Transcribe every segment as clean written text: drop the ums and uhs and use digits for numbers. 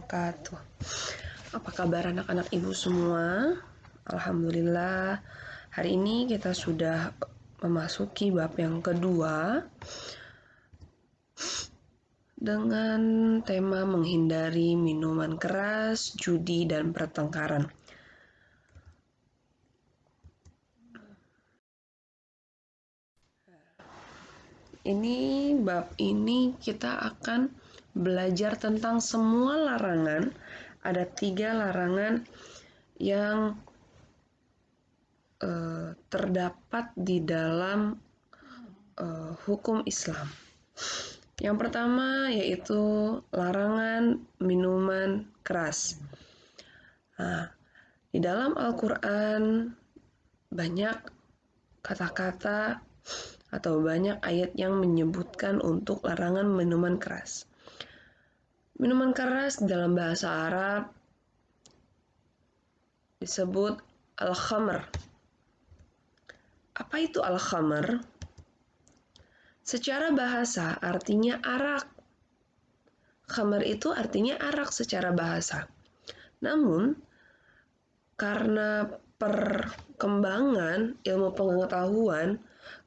wabarakatuh. Apa kabar anak-anak ibu semua? Alhamdulillah, hari ini kita sudah memasuki bab yang kedua dengan tema menghindari minuman keras, judi, dan pertengkaran. Ini bab ini kita akan belajar tentang semua larangan. Ada 3 larangan yang terdapat di dalam hukum Islam. Yang pertama yaitu larangan minuman keras. Nah, di dalam Al-Quran banyak kata-kata atau banyak ayat yang menyebutkan untuk larangan minuman keras. Minuman keras dalam bahasa Arab disebut al-khamr. Apa itu al-khamr? Secara bahasa artinya arak. Khamr itu artinya arak secara bahasa. Namun, karena perkembangan ilmu pengetahuan,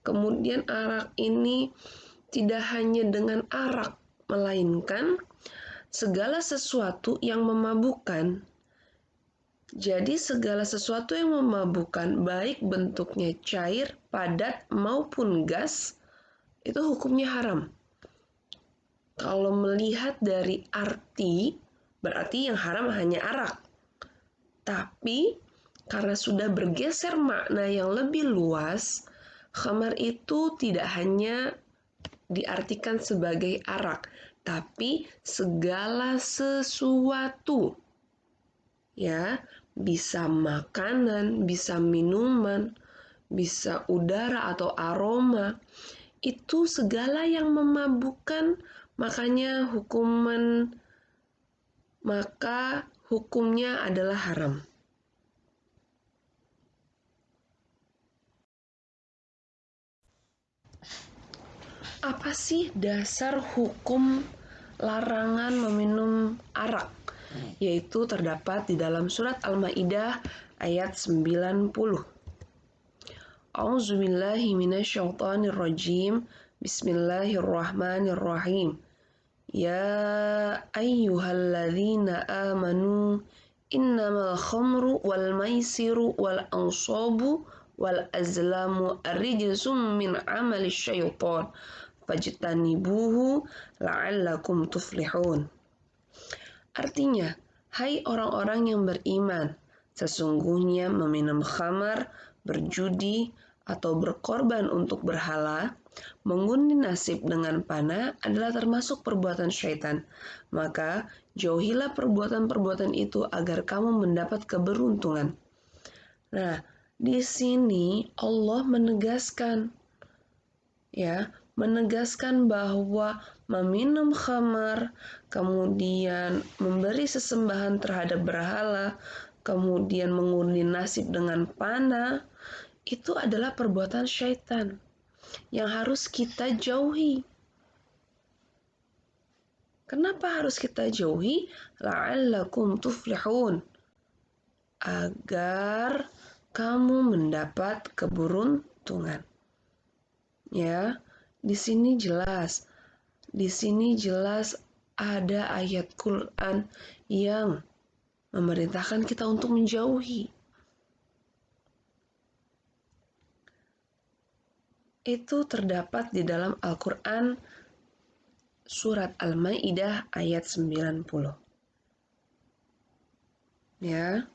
kemudian arak ini tidak hanya dengan arak, melainkan segala sesuatu yang memabukkan. Jadi segala sesuatu yang memabukkan, baik bentuknya cair, padat, maupun gas, itu hukumnya haram. Kalau melihat dari arti, berarti yang haram hanya arak. Tapi karena sudah bergeser makna yang lebih luas, khamar itu tidak hanya diartikan sebagai arak, tapi segala sesuatu. Ya, bisa makanan, bisa minuman, bisa udara atau aroma. Itu segala yang memabukkan, maka hukumnya adalah haram. Apa sih dasar hukum larangan meminum arak? Yaitu terdapat di dalam surat Al-Maidah ayat 90. A'udzubillahi minasyaitonirrajim. Bismillahirrahmanirrahim. Ya ayyuhalladzina amanu innamal khamru wal maisiru wal ansabu wal azlamu arrijsum min amali syaitan fajtanibuhu la'allakum tuflihun. Artinya, hai orang-orang yang beriman, sesungguhnya meminum khamar, berjudi, atau berkorban untuk berhala, mengundi nasib dengan panah adalah termasuk perbuatan syaitan. Maka, jauhilah perbuatan-perbuatan itu agar kamu mendapat keberuntungan. Nah, di sini Allah menegaskan bahwa meminum khamar, kemudian memberi sesembahan terhadap berhala, kemudian mengundi nasib dengan panah, itu adalah perbuatan syaitan yang harus kita jauhi. Kenapa harus kita jauhi? La'allakum tuflihun. Agar kamu mendapat keberuntungan. Ya, di sini jelas ada ayat Quran yang memerintahkan kita untuk menjauhi. Itu terdapat di dalam Al-Quran surat Al-Maidah ayat 90. Ya.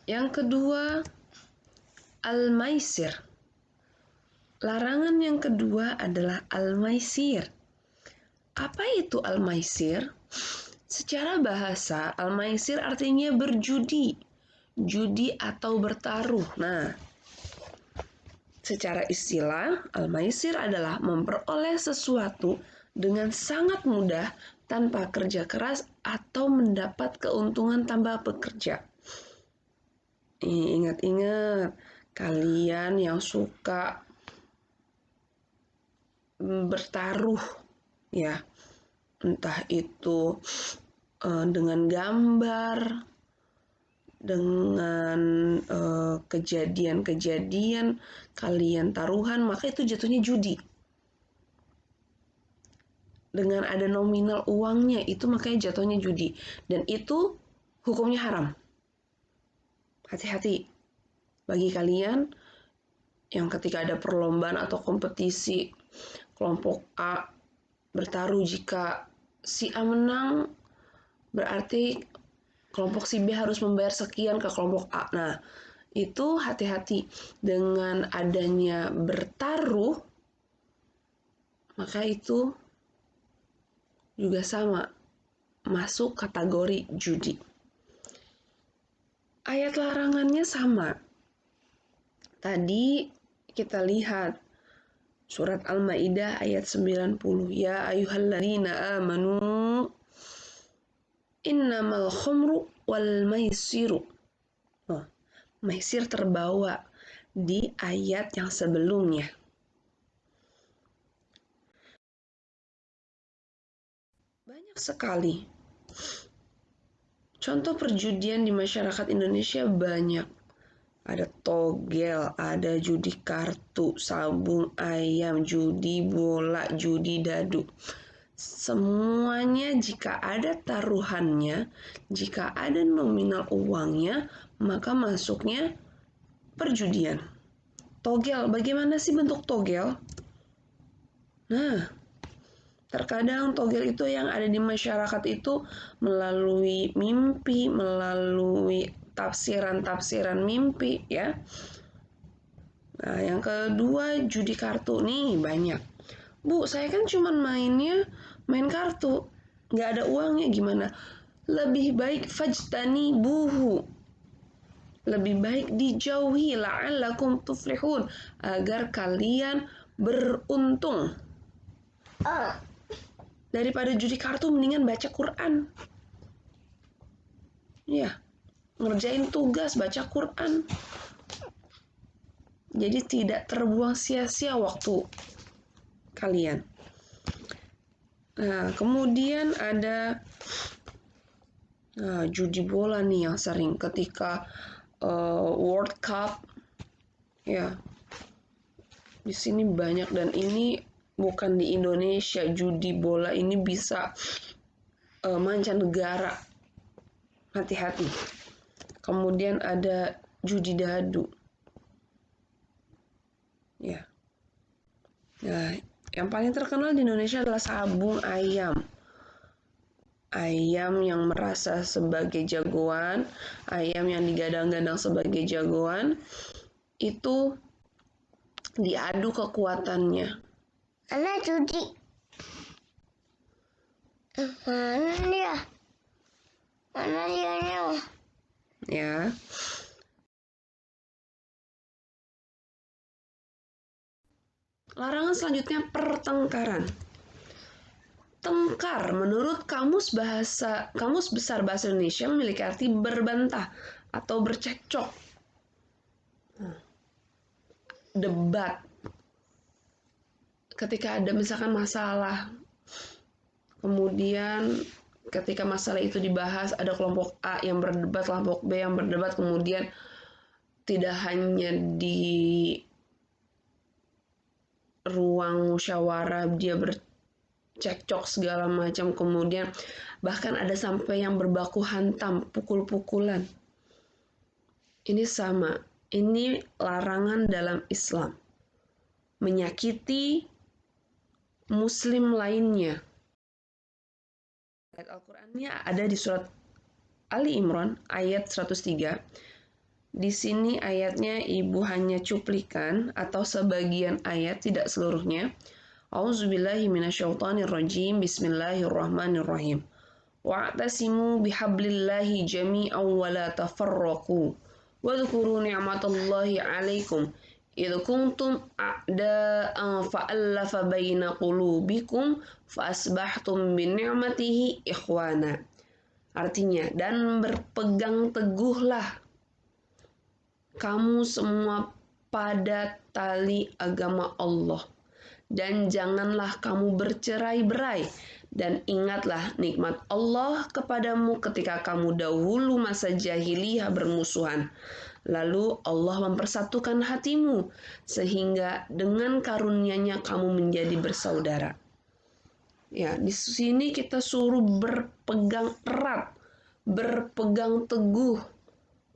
Yang kedua, al-maisir. Larangan yang kedua adalah al-maisir. Apa itu al-maisir? Secara bahasa, al-maisir artinya berjudi, judi atau bertaruh. Nah, secara istilah, al-maisir adalah memperoleh sesuatu dengan sangat mudah tanpa kerja keras atau mendapat keuntungan tanpa bekerja. Ingat-ingat, kalian yang suka bertaruh, ya, entah itu dengan gambar, dengan kejadian-kejadian kalian taruhan, maka itu jatuhnya judi. Dengan ada nominal uangnya, itu makanya jatuhnya judi. Dan itu hukumnya haram. Hati-hati bagi kalian yang ketika ada perlombaan atau kompetisi, kelompok A bertaruh, jika si A menang, berarti kelompok si B harus membayar sekian ke kelompok A. Nah, itu hati-hati dengan adanya bertaruh, maka itu juga sama, masuk kategori judi. Ayat larangannya sama. Tadi kita lihat surat Al-Maidah ayat 90. Ya ayyuhalladzina amanu innamal khamru wal maisiru. Maisir terbawa di ayat yang sebelumnya. Banyak sekali contoh perjudian di masyarakat Indonesia, banyak. Ada togel, ada judi kartu, sabung ayam, judi bola, judi dadu. Semuanya jika ada taruhannya, jika ada nominal uangnya, maka masuknya perjudian. Togel, bagaimana sih bentuk togel? Nah, terkadang togel itu yang ada di masyarakat itu melalui mimpi, melalui tafsiran-tafsiran mimpi, ya. Nah, yang kedua judi kartu nih banyak. Bu, saya kan cuma main kartu, nggak ada uangnya, gimana? Lebih baik fajtani buhu. Lebih baik dijauhi, la'allakum tuflihun, agar kalian beruntung. Daripada judi kartu, mendingan baca Quran. Ya, ngerjain tugas, baca Quran. Jadi tidak terbuang sia-sia waktu kalian. Nah, kemudian ada judi bola nih yang sering ketika World Cup, ya. Di sini banyak, dan ini bukan di Indonesia, judi bola ini bisa mancanegara. Hati-hati. Kemudian ada judi dadu. Ya. Nah, yang paling terkenal di Indonesia adalah sabung ayam. Ayam yang merasa sebagai jagoan, ayam yang digadang-gadang sebagai jagoan, itu diadu kekuatannya. Anak judi. Mana dia? Mana dia? Ya. Larangan selanjutnya pertengkaran. Tengkar menurut Kamus Besar Bahasa Indonesia memiliki arti berbantah atau bercekcok. Debat. Ketika ada misalkan masalah, kemudian ketika masalah itu dibahas, ada kelompok A yang berdebat, kelompok B yang berdebat, kemudian tidak hanya di ruang musyawarah dia bercekcok segala macam, kemudian bahkan ada sampai yang berbaku hantam, pukul-pukulan. Ini sama, ini larangan dalam Islam. Menyakiti muslim lainnya. Ayat Al-Qur'annya ada di surat Ali Imran ayat 103. Di sini ayatnya ibu hanya cuplikan atau sebagian ayat, tidak seluruhnya. A'udzubillahi minasyaitonirrajim. Bismillahirrahmanirrahim. Wa'tasimu bihablillahi jami'an wa la tafarraqu. Wadhkuru ni'matallahi 'alaikum idh kuntum a'da'an fa'allafa baina qulubikum fa'asbahtum bi ni'matihi ikhwana. Artinya, dan berpegang teguhlah kamu semua pada tali agama Allah, dan janganlah kamu bercerai-berai, Dan ingatlah nikmat Allah kepadamu ketika kamu dahulu masa jahiliyah bermusuhan. Lalu Allah mempersatukan hatimu sehingga dengan karunia-Nya kamu menjadi bersaudara. Ya, di sini kita suruh berpegang erat, berpegang teguh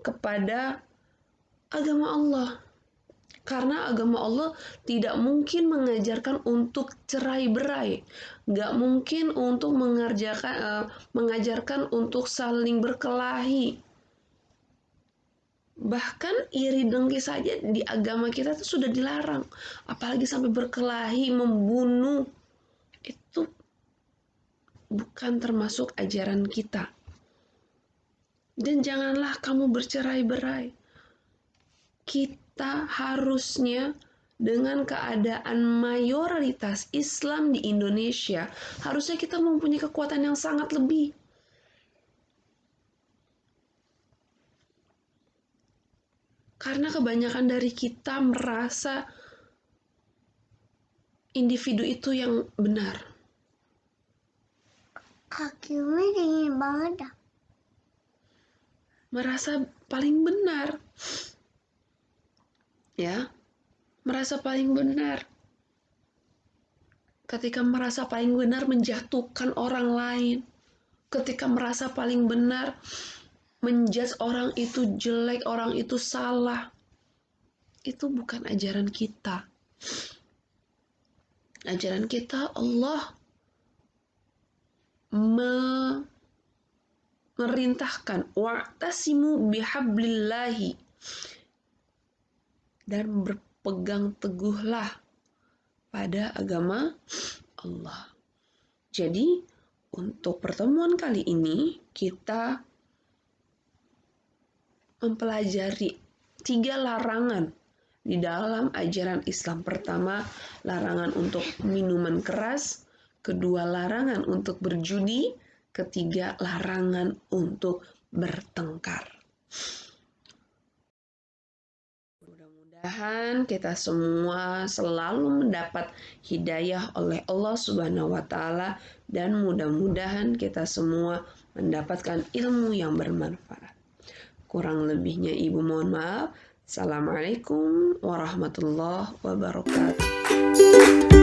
kepada agama Allah. Karena agama Allah tidak mungkin mengajarkan untuk cerai-berai, nggak mungkin untuk mengajarkan untuk saling berkelahi. Bahkan iri dengki saja di agama kita itu sudah dilarang, apalagi sampai berkelahi, membunuh. Itu bukan termasuk ajaran kita. Dan janganlah kamu bercerai-berai. Kita harusnya dengan keadaan mayoritas Islam di Indonesia, harusnya kita mempunyai kekuatan yang sangat lebih. Karena kebanyakan dari kita merasa individu itu yang benar. Kakinya dingin banget dah. Merasa paling benar. Ya, merasa paling benar. Ketika merasa paling benar menjatuhkan orang lain. Ketika merasa paling benar menjudge orang itu jelek, orang itu salah. Itu bukan ajaran kita. Ajaran kita Allah memerintahkan wa'tasimu bihablillahi, dan berpegang teguhlah pada agama Allah. Jadi untuk pertemuan kali ini kita mempelajari 3 larangan di dalam ajaran Islam. Pertama, larangan untuk minuman keras. Kedua, larangan untuk berjudi. Ketiga, larangan untuk bertengkar. Mudah-mudahan kita semua selalu mendapat hidayah oleh Allah Subhanahu wa Ta'ala, dan mudah-mudahan kita semua mendapatkan ilmu yang bermanfaat. Kurang lebihnya Ibu mohon maaf. Assalamualaikum warahmatullahi wabarakatuh.